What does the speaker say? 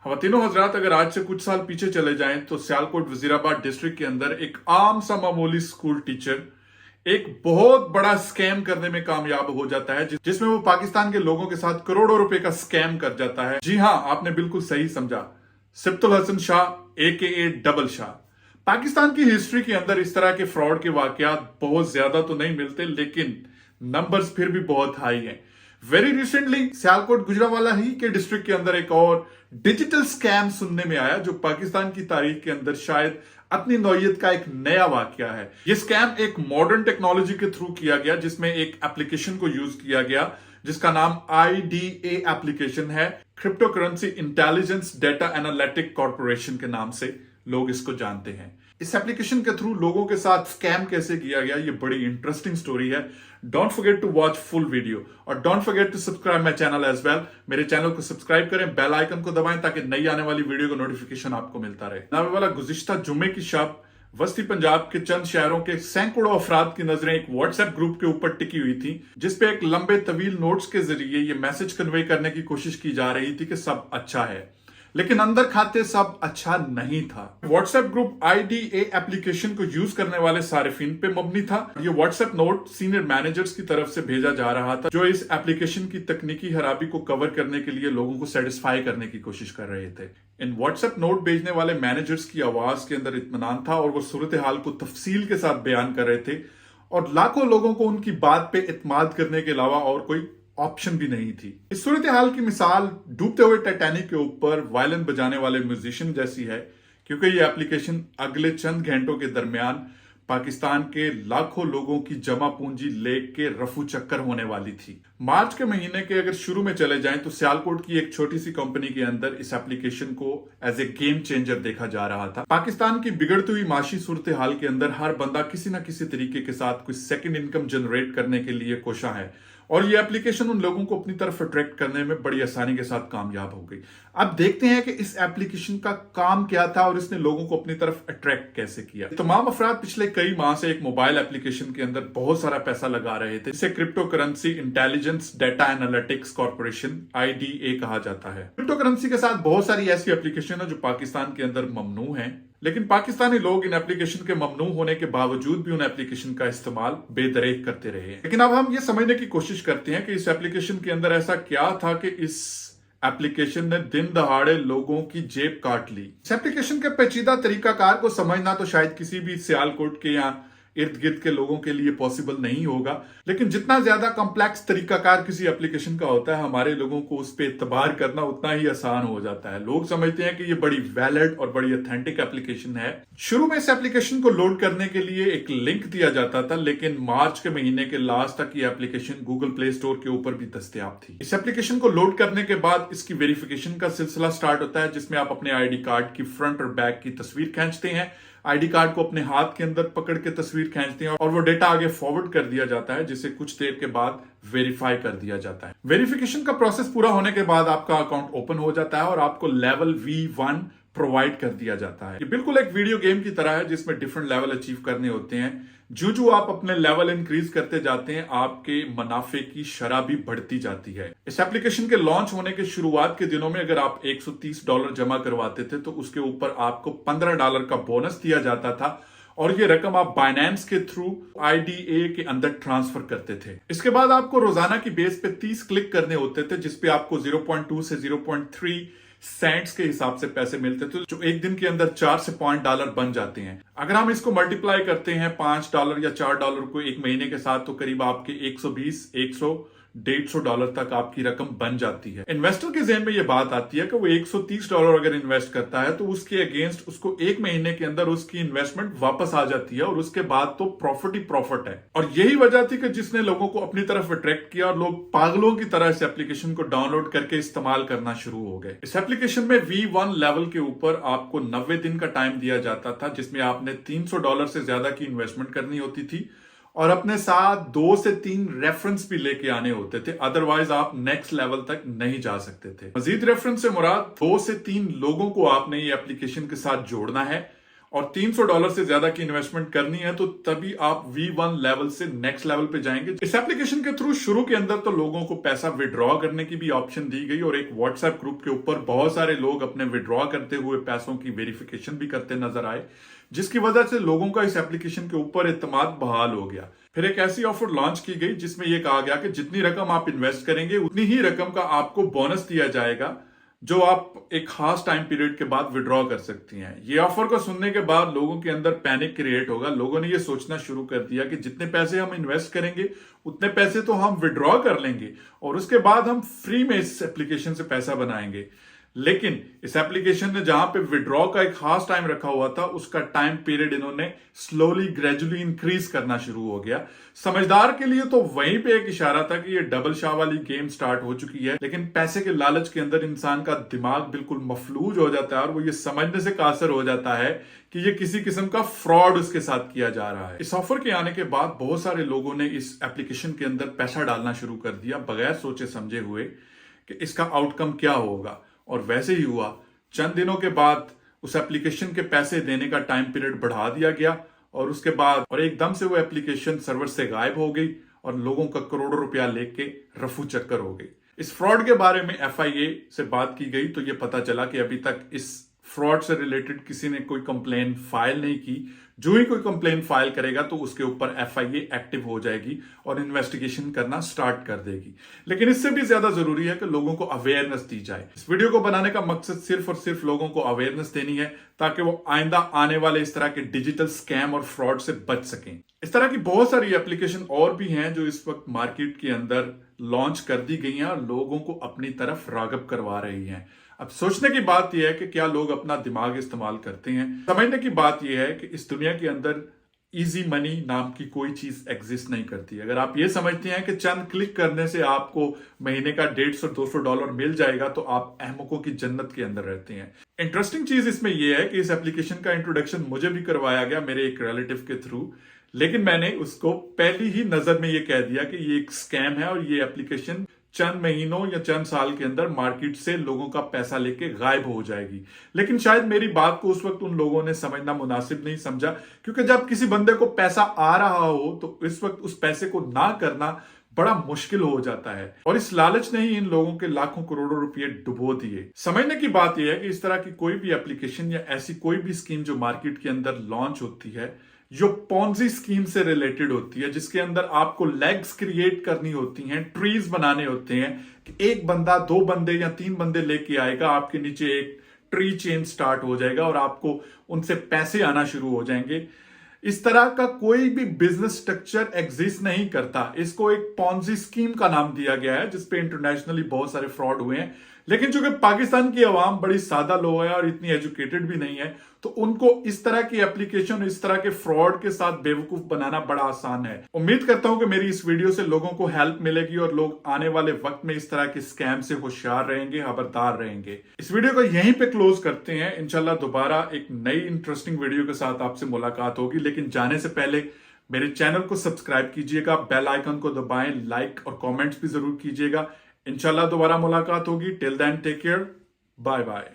खवातीनो हजरात, अगर आज से कुछ साल पीछे चले जाएं तो सियालकोट वजीराबाद डिस्ट्रिक्ट के अंदर एक आम सा मामूली स्कूल टीचर एक बहुत बड़ा स्कैम करने में कामयाब हो जाता है, जिसमें वो पाकिस्तान के लोगों के साथ करोड़ों रुपए का स्कैम कर जाता है। जी हां, आपने बिल्कुल सही समझा। सिब्तुल हसन शाह AKA डबल शाह। पाकिस्तान की हिस्ट्री के अंदर इस तरह के फ्रॉड के वाकयात बहुत ज्यादा तो नहीं मिलते, लेकिन नंबर्स फिर भी बहुत हाई हैं। वेरी रिसेंटली सियालकोट गुजरावाला ही के डिस्ट्रिक्ट के अंदर एक और डिजिटल स्कैम सुनने में आया, जो पाकिस्तान की तारीख के अंदर शायद अपनी नौयत का एक नया वाकया है। यह स्कैम एक मॉडर्न टेक्नोलॉजी के थ्रू किया गया, जिसमें एक एप्लीकेशन को यूज किया गया जिसका नाम IDA एप्लीकेशन है। Crypto currency intelligence data analytic corporation के नाम से लोग इसको जानते हैं। इस एप्लीकेशन के थ्रू लोगों के साथ स्कैम कैसे किया गया, ये बड़ी इंटरेस्टिंग स्टोरी है। Don't forget to watch full video और don't forget to subscribe my channel as well. मेरे चैनल को सब्सक्राइब करें, बेल आइकन को दबाएं ताकि नई आने वाली वीडियो का नोटिफिकेशन आपको मिलता रहे। नावे वाला गुज़िश्ता जुम्मे की शब वस्ती पंजाब के चंद शहरों के सैकड़ों अफराद की नजरें एक व्हाट्सएप ग्रुप के ऊपर टिकी हुई थी, जिसपे एक लंबे तवील नोट्स के जरिए ये मैसेज कन्वे करने की कोशिश की जा रही थी कि सब अच्छा है, लेकिन अंदर खाते सब अच्छा नहीं था। व्हाट्सएप ग्रुप IDA एप्लीकेशन को यूज करने वाले सारिफिन पे मबनी था। ये व्हाट्सएप नोट सीनियर मैनेजर्स की तरफ से भेजा जा रहा था, जो इस एप्लीकेशन की तकनीकी खराबी को कवर करने के लिए लोगों को सेटिस्फाई करने की कोशिश कर रहे थे। इन व्हाट्सएप नोट भेजने वाले मैनेजर्स की आवाज के अंदर इत्मीनान था और वो सूरत हाल को तफसील के साथ बयान कर रहे थे, और लाखों लोगों को उनकी बात पे इत्माद करने के अलावा और कोई ऑप्शन भी नहीं थी। इस सूरत हाल की मिसाल डूबते हुए टाइटैनिक के ऊपर वायलिन बजाने वाले म्यूजिशियन जैसी है, क्योंकि ये एप्लीकेशन अगले चंद घंटों के दरमियान पाकिस्तान के लाखों लोगों की जमा पूंजी लेके रफू चक्कर होने वाली थी। मार्च के महीने के अगर शुरू में चले जाएं तो सियालकोट की एक छोटी सी कंपनी के अंदर इस एप्लीकेशन को एज ए गेम चेंजर देखा जा रहा था। पाकिस्तान की बिगड़ती हुई माशी सूरत हाल के अंदर हर बंदा किसी न किसी तरीके के साथ कुछ सेकेंड इनकम जनरेट करने के लिए कोशा है, और ये एप्लीकेशन उन लोगों को अपनी तरफ अट्रैक्ट करने में बड़ी आसानी के साथ कामयाब हो गई। अब देखते हैं कि इस एप्लीकेशन का काम क्या था और इसने लोगों को अपनी तरफ अट्रैक्ट कैसे किया। तमाम अफराद पिछले कई माह से एक मोबाइल एप्लीकेशन के अंदर बहुत सारा पैसा लगा रहे थे, जिसे crypto currency intelligence data analytics corporation IDA कहा जाता है। क्रिप्टो करेंसी के साथ बहुत सारी ऐसी एप्लीकेशन है जो पाकिस्तान के अंदर ममनू है, लेकिन पाकिस्तानी लोग इन एप्लीकेशन के ममनू होने के बावजूद भी उन एप्लीकेशन का इस्तेमाल बेदरेक करते रहे हैं। लेकिन अब हम ये समझने की कोशिश करते हैं कि इस एप्लीकेशन के अंदर ऐसा क्या था कि इस एप्लीकेशन ने दिन दहाड़े लोगों की जेब काट ली। इस एप्लीकेशन के पेचीदा तरीकाकार को समझना तो शायद किसी भी सियालकोट के या इर्द गिर्द के लोगों के लिए पॉसिबल नहीं होगा, लेकिन जितना ज्यादा कॉम्प्लेक्स तरीकाकार किसी एप्लीकेशन का होता है, हमारे लोगों को उस पर इत्तबार करना उतना ही आसान हो जाता है। लोग समझते हैं कि ये बड़ी वैलिड और बड़ी ऑथेंटिक एप्लीकेशन है। शुरू में इस एप्लीकेशन को लोड करने के लिए एक लिंक दिया जाता था, लेकिन मार्च के महीने के लास्ट तक ये एप्लीकेशन गूगल प्ले स्टोर के ऊपर भी दस्तयाब थी। इस एप्लीकेशन को लोड करने के बाद इसकी वेरिफिकेशन का सिलसिला स्टार्ट होता है, जिसमें आप अपने ID कार्ड की फ्रंट और बैक की तस्वीर खींचते हैं, ID कार्ड को अपने हाथ के अंदर पकड़ के तस्वीर खींचते हैं और वो डेटा आगे फॉरवर्ड कर दिया जाता है, जिसे कुछ देर के बाद वेरीफाई कर दिया जाता है। वेरिफिकेशन का प्रोसेस पूरा होने के बाद आपका अकाउंट ओपन हो जाता है और आपको लेवल V1 प्रोवाइड कर दिया जाता है। ये बिल्कुल एक वीडियो गेम की तरह है, जिसमें डिफरेंट लेवल अचीव करने होते हैं। जो आप अपने लेवल इंक्रीज करते जाते हैं, आपके मुनाफे की शरह भी बढ़ती जाती है। इस एप्लीकेशन के लॉन्च होने के शुरुआत के दिनों में अगर आप $130 जमा करवाते थे तो उसके ऊपर आपको $15 का बोनस दिया जाता था, और ये रकम आप बाइनेंस के थ्रू IDA के अंदर ट्रांसफर करते थे। इसके बाद आपको रोजाना की बेस पे 30 क्लिक करने होते थे, जिसपे आपको 0.2 से 0.3 सेंट्स के हिसाब से पैसे मिलते थे, जो एक दिन के अंदर 4 से $5 बन जाते हैं। अगर हम इसको मल्टीप्लाई करते हैं $5 या $4 को एक महीने के साथ, तो करीब आपके 120, 100, $150 तक आपकी रकम बन जाती है। इन्वेस्टर के ज़हन में यह बात आती है कि वो $130 अगर इन्वेस्ट करता है तो उसके अगेंस्ट उसको एक महीने के अंदर उसकी इन्वेस्टमेंट वापस आ जाती है, और उसके बाद तो प्रॉफिट ही प्रॉफिट है। और यही वजह थी कि जिसने लोगों को अपनी तरफ अट्रैक्ट किया और लोग पागलों की तरह इस एप्लीकेशन को डाउनलोड करके इस्तेमाल करना शुरू हो गए। इस एप्लीकेशन में V1 लेवल के ऊपर आपको 90 दिन का टाइम दिया जाता था, जिसमें आपने $300 से ज्यादा की इन्वेस्टमेंट करनी होती थी और अपने साथ 2 से 3 रेफरेंस भी लेके आने होते थे, अदरवाइज आप नेक्स्ट लेवल तक नहीं जा सकते थे। मजीद रेफरेंस से मुराद 2 से 3 लोगों को आपने ये एप्लीकेशन के साथ जोड़ना है और $300 से ज्यादा की इन्वेस्टमेंट करनी है तो तभी आप V1 लेवल से नेक्स्ट लेवल पे जाएंगे। इस एप्लीकेशन के थ्रू शुरू के अंदर तो लोगों को पैसा विड्रॉ करने की भी ऑप्शन दी गई और एक व्हाट्सएप ग्रुप के ऊपर बहुत सारे लोग अपने विड्रॉ करते हुए पैसों की वेरिफिकेशन भी करते नजर आए, जिसकी वजह से लोगों का इस एप्लीकेशन के ऊपर एतमाद बहाल हो गया। फिर एक ऐसी ऑफर लॉन्च की गई जिसमें यह कहा गया कि जितनी रकम आप इन्वेस्ट करेंगे उतनी ही रकम का आपको बोनस दिया जाएगा, जो आप एक खास टाइम पीरियड के बाद विड्रॉ कर सकती हैं। ये ऑफर को सुनने के बाद लोगों के अंदर पैनिक क्रिएट होगा। लोगों ने ये सोचना शुरू कर दिया कि जितने पैसे हम इन्वेस्ट करेंगे उतने पैसे तो हम विड्रॉ कर लेंगे और उसके बाद हम फ्री में इस एप्लीकेशन से पैसा बनाएंगे। लेकिन इस एप्लीकेशन ने जहां पे विड्रॉ का एक खास टाइम रखा हुआ था, उसका टाइम पीरियड इन्होंने स्लोली ग्रेजुअली इंक्रीज करना शुरू हो गया। समझदार के लिए तो वहीं पे एक इशारा था कि ये डबल शाह वाली गेम स्टार्ट हो चुकी है, लेकिन पैसे के लालच के अंदर इंसान का दिमाग बिल्कुल मफलूज हो जाता है और वो ये समझने से कासर हो जाता है कि ये किसी किस्म का फ्रॉड उसके साथ किया जा रहा है। इस ऑफर के आने के बाद बहुत सारे लोगों ने इस एप्लीकेशन के अंदर पैसा डालना शुरू कर दिया बगैर सोचे समझे हुए कि इसका आउटकम क्या होगा, और वैसे ही हुआ। चंद दिनों के बाद उस एप्लीकेशन के पैसे देने का टाइम पीरियड बढ़ा दिया गया और उसके बाद और एकदम से वो एप्लीकेशन सर्वर से गायब हो गई और लोगों का करोड़ों रुपया लेके रफू चक्कर हो गई। इस फ्रॉड के बारे में FIA से बात की गई तो ये पता चला कि अभी तक इस फ्रॉड से रिलेटेड किसी ने कोई कंप्लेन फाइल नहीं की। जो ही कोई कंप्लेन फाइल करेगा तो उसके ऊपर FIA एक्टिव हो जाएगी और इन्वेस्टिगेशन करना स्टार्ट कर देगी। लेकिन इससे भी ज्यादा जरूरी है कि लोगों को अवेयरनेस दी जाए। इस वीडियो को बनाने का मकसद सिर्फ और सिर्फ लोगों को अवेयरनेस देनी है ताकि वो आइंदा आने वाले इस तरह के डिजिटल स्कैम और फ्रॉड से बच सकें। इस तरह की बहुत सारी एप्लीकेशन और भी हैं जो इस वक्त मार्केट के अंदर लॉन्च कर दी गई हैं और लोगों को अपनी तरफ राग़िब करवा रही हैं। अब सोचने की बात यह है कि क्या लोग अपना दिमाग इस्तेमाल करते हैं। समझने की बात यह है कि इस दुनिया के अंदर इजी मनी नाम की कोई चीज एग्जिस्ट नहीं करती। अगर आप ये समझते हैं कि चंद क्लिक करने से आपको महीने का $150-200 मिल जाएगा तो आप अहमकों की जन्नत के अंदर रहते हैं। इंटरेस्टिंग चीज इसमें यह है कि इस एप्लीकेशन का इंट्रोडक्शन मुझे भी करवाया गया मेरे एक रिलेटिव के थ्रू, लेकिन मैंने उसको पहली ही नजर में यह कह दिया कि ये एक स्कैम है और ये एप्लीकेशन चंद महीनों या चंद साल के अंदर मार्केट से लोगों का पैसा लेके गायब हो जाएगी। लेकिन शायद मेरी बात को उस वक्त उन लोगों ने समझना मुनासिब नहीं समझा, क्योंकि जब किसी बंदे को पैसा आ रहा हो तो इस वक्त उस पैसे को ना करना बड़ा मुश्किल हो जाता है और इस लालच ने ही इन लोगों के लाखों करोड़ों रुपए डुबो दिए। समझने की बात यह है कि इस तरह की कोई भी एप्लीकेशन या ऐसी कोई भी स्कीम जो मार्केट के अंदर लॉन्च होती है, जो पॉन्जी स्कीम से रिलेटेड होती है, जिसके अंदर आपको लेग्स क्रिएट करनी होती हैं, ट्रीज बनाने होते हैं कि एक बंदा 2 बंदे या 3 बंदे लेके आएगा, आपके नीचे एक ट्री चेन स्टार्ट हो जाएगा और आपको उनसे पैसे आना शुरू हो जाएंगे। इस तरह का कोई भी बिजनेस स्ट्रक्चर एग्जिस्ट नहीं करता। इसको एक पॉन्जी स्कीम का नाम दिया गया है जिसपे इंटरनेशनली बहुत सारे फ्रॉड हुए हैं। लेकिन चूंकि पाकिस्तान की आवाम बड़ी सादा लोग है और इतनी एजुकेटेड भी नहीं है, तो उनको इस तरह की एप्लीकेशन, इस तरह के फ्रॉड के साथ बेवकूफ बनाना बड़ा आसान है। उम्मीद करता हूं कि मेरी इस वीडियो से लोगों को हेल्प मिलेगी और लोग आने वाले वक्त में इस तरह के स्कैम से होशियार रहेंगे, खबरदार रहेंगे। इस वीडियो को यहीं पे क्लोज करते हैं। इंशाल्लाह दोबारा एक नई इंटरेस्टिंग वीडियो के साथ आपसे मुलाकात होगी, लेकिन जाने से पहले मेरे चैनल को सब्सक्राइब कीजिएगा, बेल आइकन को दबाएं, लाइक और कॉमेंट्स भी जरूर कीजिएगा। इंशाल्लाह दोबारा मुलाकात होगी। Till then take care, bye bye.